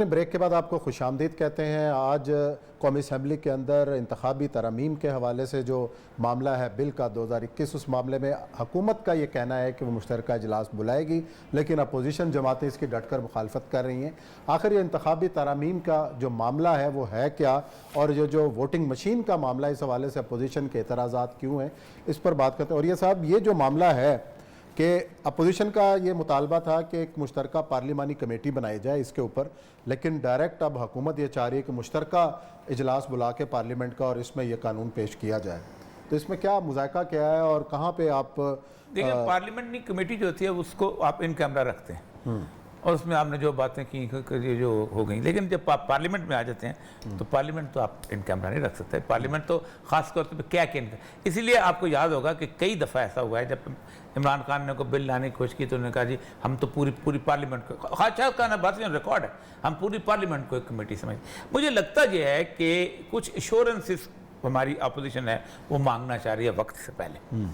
Break के बाद आपको खुशामदीद कहते हैं। आज कौमी असम्बली के अंदर इंतखाबी तरमीम के हवाले से जो मामला है बिल का 2021, उस मामले में हुकूमत का ये कहना है कि वो मुश्तरका इजलास बुलाएगी, लेकिन अपोजिशन जमातें इसकी डटकर मुखालफत कर रही हैं। आखिर ये इंतखाबी तरमीम का जो मामला है वो है क्या, और जो वोटिंग मशीन का मामला, इस हवाले से अपोजिशन के एतराज़ात क्यों हैं, इस पर बात करते हैं। और ये साहब, ये जो मामला है कि अपोजिशन का ये मुतालबा था कि एक मुश्तरका पार्लिमानी कमेटी बनाई जाए इसके ऊपर, लेकिन डायरेक्ट अब हुकूमत ये चाह रही है कि मुश्तरका इजलास बुला के पार्लियामेंट का और इसमें यह कानून पेश किया जाए। तो इसमें क्या मुज़ायका क्या है और कहाँ पे आप देखिए, पार्लियामेंट्री कमेटी जो होती है उसको आप इन कैमरा रखते हैं और उसमें आपने जो बातें की ये जो हो गई, लेकिन जब आप पार्लियामेंट में आ जाते हैं तो पार्लियामेंट तो आप इन कैमरा नहीं रख सकते। पार्लियामेंट तो खास तौर पर क्या क्या, इसीलिए आपको याद होगा कि कई दफ़ा ऐसा हुआ है जब इमरान खान ने को बिल लाने की कोशिश की तो उन्होंने कहा जी हम तो पूरी पार्लियामेंट को, अच्छा का ना बात रिकॉर्ड है, हम पूरी पार्लियामेंट को एक कमेटी समझ। मुझे लगता यह है कि कुछ एश्योरेंसेस हमारी अपोजिशन है वो मांगना चाह रही है वक्त से पहले।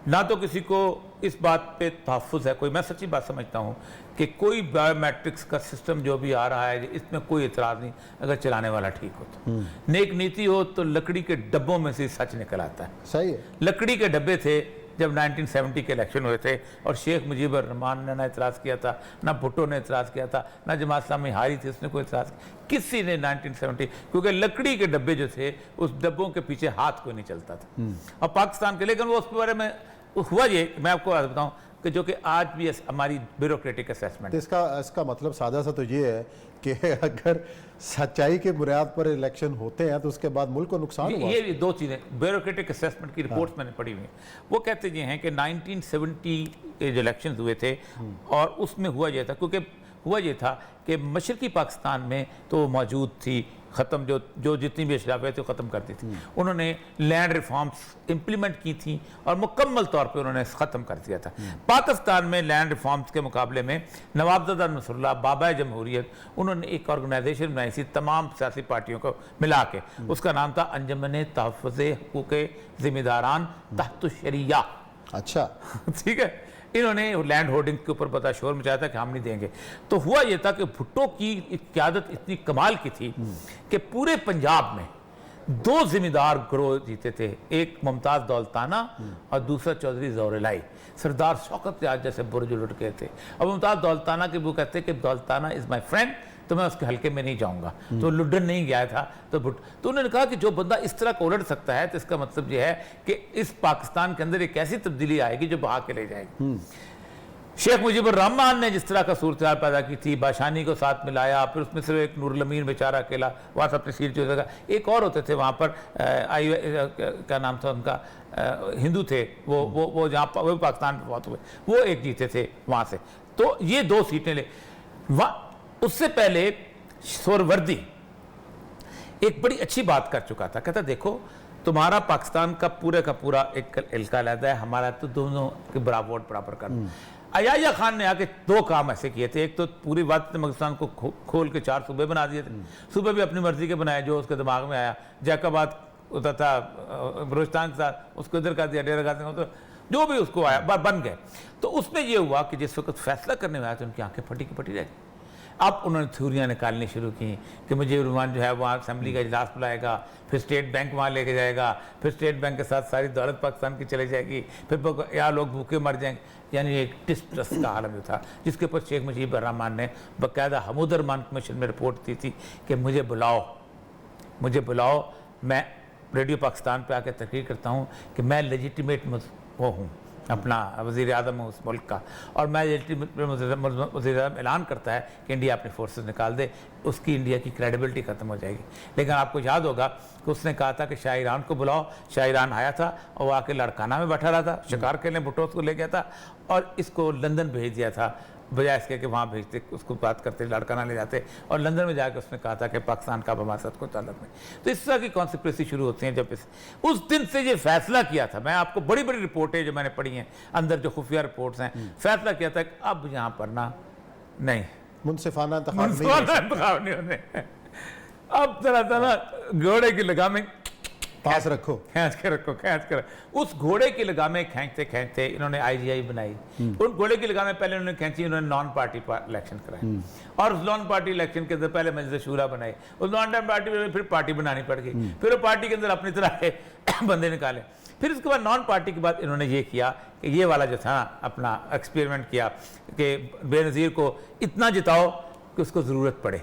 ना तो किसी को इस बात पे तहफ़्फ़ुज़ है, कोई, मैं सच्ची बात समझता हूँ कि कोई बायोमेट्रिक्स का सिस्टम जो भी आ रहा है इसमें कोई इतराज़ नहीं, अगर चलाने वाला ठीक हो तो। नेक नीति हो तो लकड़ी के डब्बों में से सच निकल आता है। सही है। लकड़ी के डब्बे थे जब 1970 के इलेक्शन हुए थे और शेख मुजीबर रहमान ने ना इतराज़ किया था, ना भुट्टो ने इतराज़ किया था, ना जमात इस्लामी हारी थी उसने कोई इतराज़ किसी ने 1970, क्योंकि लकड़ी के डब्बे जो थे उस डब्बों के पीछे हाथ कोई नहीं चलता था। और पाकिस्तान के, लेकिन वो उसके बारे में हुआ ये, मैं आपको बताऊं कि जो कि आज भी हमारी ब्यूरोक्रेटिक असेसमेंट, इसका मतलब सादा सा तो ये है कि अगर सच्चाई के बुनियाद पर इलेक्शन होते हैं तो उसके बाद मुल्क को नुकसान हुआ। ये दो चीज़ें ब्यूरोक्रेटिक असेसमेंट की रिपोर्ट्स मैंने पढ़ी हुई हैं। वो कहते ये हैं कि 1970 के जो इलेक्शन हुए थे और उसमें हुआ ये था, क्योंकि हुआ ये था कि मशरकी पाकिस्तान में तो मौजूद थी, ख़त्म जो जितनी भी अशराफियाँ थी ख़त्म करती थी, उन्होंने लैंड रिफॉर्म्स इम्प्लीमेंट की थी और मुकम्मल तौर पे उन्होंने ख़त्म कर दिया था। पाकिस्तान में लैंड रिफॉर्म्स के मुकाबले में नवाबजादा नसरुल्लाह बाबा जमहूरियत, उन्होंने एक ऑर्गेनाइजेशन बनाई थी तमाम सियासी पार्टियों को मिला के, उसका नाम था अंजमन तहफ़्फ़ुज़ हुकूक़ ज़िम्मेदारान तहत शरिया। अच्छा, ठीक है। इन्होंने लैंड होल्डिंग के ऊपर बता शोर मचाया था कि हम नहीं देंगे। तो हुआ यह था कि भुट्टो की क़यादत इतनी कमाल की थी कि पूरे पंजाब में दो जिम्मेदार ग्रोह जीते थे, एक मुमताज़ दौलताना और दूसरा चौधरी ज़ौर-ए-लाई। सरदार शौकत आज जैसे बुर्ज उलट गए थे। और मुमताज़ दौलताना के वो कहते कि दौलताना इज़ माई फ्रेंड, तो मैं उसके हल्के में नहीं जाऊंगा। तो लुड्डन नहीं गया था तो उन्होंने कहा कि जो बंदा इस तरह को उलट सकता है तो इसका मतलब यह है कि इस पाकिस्तान के अंदर एक ऐसी तब्दीली आएगी जो बहा के ले जाएगी। शेख मुजीबर रहमान ने जिस तरह का सूरत पैदा की थी, बाशानी को साथ मिलाया, फिर उसमें सिर्फ एक नूरुल अमीन बेचारा अकेला वहाँ से अपनी सीट जो था, एक और होते थे वहाँ पर क्या नाम था उनका, हिंदू थे वो जहाँ पर वो पाकिस्तान में बहुत हुए, वो एक जीते थे वहाँ से। तो ये दो सीटें ले। उससे पहले सोहरावर्दी एक बड़ी अच्छी बात कर चुका था, कहता देखो तुम्हारा पाकिस्तान का पूरा एक इलाका अलग है, हमारा तो दोनों के वोट बराबर कर। अयाया खान ने आके दो काम ऐसे किए थे, एक तो पूरी बात पाकिस्तान को खोल के 4 सूबे बना दिए थे, सूबे भी अपनी मर्जी के बनाए जो उसके दिमाग में आया, जैकाबाद होता था बलूचिस्तान के साथ, उसको इधर कर दिया, डेरा गाजी, तो जो भी उसको आया बन गए। तो उसमें यह हुआ कि जिस वक्त फैसला करने में आया तो उनकी आंखें फटी की फटी रह गई। अब उन्होंने थ्योरियाँ निकालनी शुरू की कि मुजीबर रहमान जो है वहाँ असेंबली का इजलास बुलाएगा, फिर स्टेट बैंक वहाँ लेके जाएगा, फिर स्टेट बैंक के साथ सारी दौलत पाकिस्तान की चली जाएगी, फिर यहाँ लोग भूखे मर जाएंगे। यानी एक डिस्ट्रेस का आलम जो था, जिसके ऊपर शेख मुजीबर रहमान ने बाकायदा हमूद रहमान कमीशन में रिपोर्ट दी थी कि मुझे बुलाओ, मैं रेडियो पाकिस्तान पर आकर तहरीर करता हूँ कि मैं लेजिटिमेट वो हूँ, अपना वज़ीर आज़म उस मुल्क का, और मैं वज़ीर आज़म ऐलान करता है कि इंडिया अपने फोर्सेस निकाल दे, उसकी इंडिया की क्रेडिबिलिटी ख़त्म हो जाएगी। लेकिन आपको याद होगा कि उसने कहा था कि शाह ईरान को बुलाओ, शाह ईरान आया था और वो आके लड़काना में बैठा रहा था, शिकार खेलने भुट्टो को ले गया था और इसको लंदन भेज दिया था, बजाय इसके कि वहाँ भेजते, उसको बात करते, लड़काना ले जाते, और लंदन में जाकर उसने कहा था कि पाकिस्तान का हमारे साथ कोई ताल्लुक नहीं। तो इस तरह की कॉन्स्पिरेसी शुरू होती हैं। जब उस दिन से ये फैसला किया था, मैं आपको बड़ी रिपोर्टें जो मैंने पढ़ी हैं अंदर, जो खुफिया रिपोर्ट्स हैं, फैसला किया था कि अब यहाँ पर ना नहीं मुनसिफाना इंतखाब नहीं होने, अब तरह घोड़े की लगामें पास रखो, खींच के रखो, खींच कर। उस घोड़े की लगामें खींचते खींचते इन्होंने आईजीआई बनाई। उन घोड़े की लगामें पहले उन्होंने खींची, उन्होंने नॉन पार्टी इलेक्शन कराए, और उस नॉन पार्टी इलेक्शन के अंदर पहले मजलिस शूरा बनाई, उस नॉन पार्टी में फिर पार्टी बनानी पड़ गई, फिर वो पार्टी के अंदर अपनी तरह के बंदे निकाले। फिर उसके बाद नॉन पार्टी के बाद इन्होंने ये किया कि ये वाला जो था अपना एक्सपेरिमेंट किया कि बेनज़ीर को इतना जिताओ कि उसको ज़रूरत पड़े,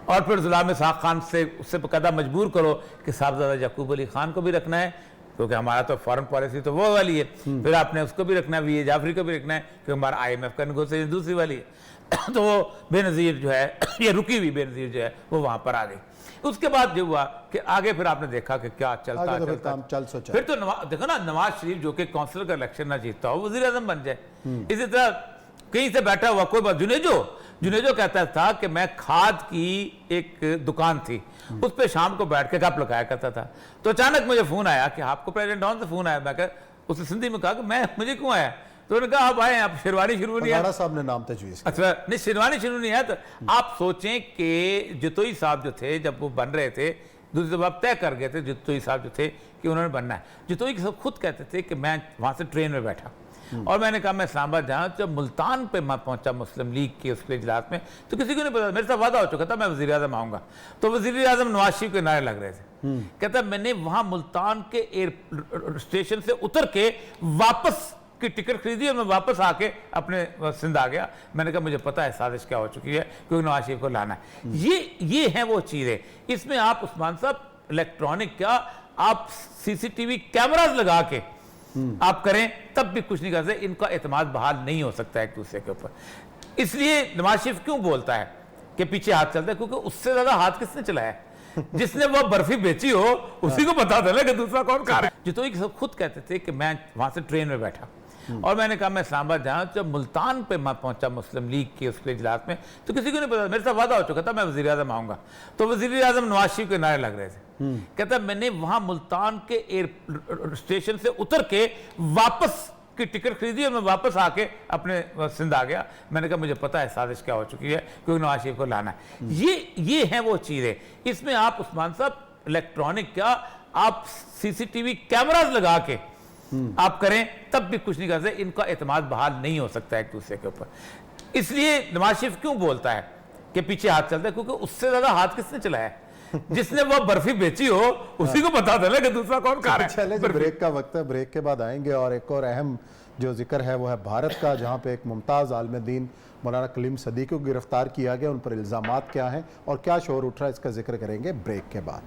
और फिर ग़ुलाम इसहाक़ खान से उससे बकायदा मजबूर करो कि साहबज़ादा याकूब अली खान को भी रखना है, क्योंकि हमारा तो फॉरेन पॉलिसी तो वो वाली है, फिर आपने उसको भी रखना है, वी ए जाफरी को भी रखना है, क्योंकि हमारा IMF का नेगोशिएशन दूसरी वाली है। तो वो बेनज़ीर जो है, ये रुकी हुई बेनज़ीर जो है वो वहाँ पर आ गई। उसके बाद जो हुआ कि आगे फिर आपने देखा कि क्या चलता तो चलता फिर तो देखो ना, नवाज शरीफ जो कि काउंसिलर का इलेक्शन ना जीतता हो वज़ीर आज़म बन जाए। इसी तरह कहीं से बैठा हुआ कोई बात, जुनेजो कहता था कि मैं खाद की एक दुकान थी, उस पर शाम को बैठ के गप लगाया करता था। तो अचानक मुझे फोन आया कि आपको प्रेसिडेंट ऑन से फोन आया। मैं उसने सिंधी में कहा कि मुझे क्यों आया? तो उन्होंने कहा आप आए, आप शेरवानी शुरू नहीं है, साहब ने नाम तजवीज़। अच्छा नहीं, शेरवानी शुरू नहीं है। तो आप सोचें कि जितोई साहब जो थे जब वो बन रहे थे, दूसरी दफा तय कर गए थे जितोई साहब जो थे कि उन्होंने बनना है। जितोई साहब खुद कहते थे कि मैं वहाँ से ट्रेन में बैठा और मैंने कहा मैं इस्लामाबाद जाऊँ, जब मुल्तान पे मैं पहुंचा मुस्लिम लीग के उसके इजलास में, तो किसी को नहीं पता, मेरे साथ वादा हो चुका था मैं वज़ीर आज़म आऊँगा। तो वज़ीर आज़म नवाज शरीफ के नारे लग रहे थे। कहता मैंने वहाँ मुल्तान के एयर स्टेशन से उतर के वापस की टिकट खरीदी और मैं वापस आके अपने सिंध आ गया। मैंने कहा मुझे पता है साजिश क्या हो चुकी है, क्योंकि नवाज शरीफ को लाना है। ये है वो चीज़ें। इसमें आप उस्मान साहब इलेक्ट्रॉनिक क्या, आप CCTV कैमराज लगा के आप करें तब भी कुछ नहीं कर सकते। इनका एतमाद बहाल नहीं हो सकता एक दूसरे के ऊपर। इसलिए नवाज शरीफ क्यों बोलता है कि पीछे हाथ चलता है, क्योंकि उससे ज्यादा हाथ किसने चलाया? जिसने वो बर्फी बेची हो उसी को पता था कि दूसरा कौन खा रहा है। जितोई सब खुद कहते थे कि मैं वहां से ट्रेन में बैठा और मैंने कहा मैं इस्लामाबाद जाऊँ, जब मुल्तान पे मैं पहुंचा मुस्लिम लीग के उसके इजलास में, तो किसी को नहीं पता, मेरे साथ वादा हो चुका था मैं वज़ीर आज़म आऊँगा। तो वज़ीर आज़म नवाज शरीफ के नारे लग रहे थे। कहता मैंने वहाँ मुल्तान के एयर स्टेशन से उतर के वापस की टिकट खरीदी और मैं वापस आके अपने सिंध आ गया। मैंने कहा मुझे पता है साजिश क्या हो चुकी है, क्योंकि नवाज शरीफ को लाना है। ये है वो चीज़ें। इसमें आप उस्मान साहब इलेक्ट्रॉनिक क्या, आप CCTV कैमराज लगा के आप करें तब भी कुछ नहीं कर सकते। इनका एतमाद बहाल नहीं हो सकता एक दूसरे के ऊपर। इसलिए नवाज शरीफ क्यों बोलता है कि पीछे हाथ चलता है, क्योंकि उससे ज्यादा हाथ किसने चलाया? जिसने वो बर्फी बेची हो उसी को पता था कि दूसरा कौन खा रहा है। चले ब्रेक का वक्त है, ब्रेक के बाद आएंगे और एक और अहम जो जिक्र है वो है भारत का, जहां पे एक मुमताज़ आलिम दीन मौलाना कलीम सदीकी को गिरफ्तार किया गया। उन पर इल्ज़ामात क्या हैं और क्या शोर उठ रहा है, इसका जिक्र करेंगे ब्रेक के बाद।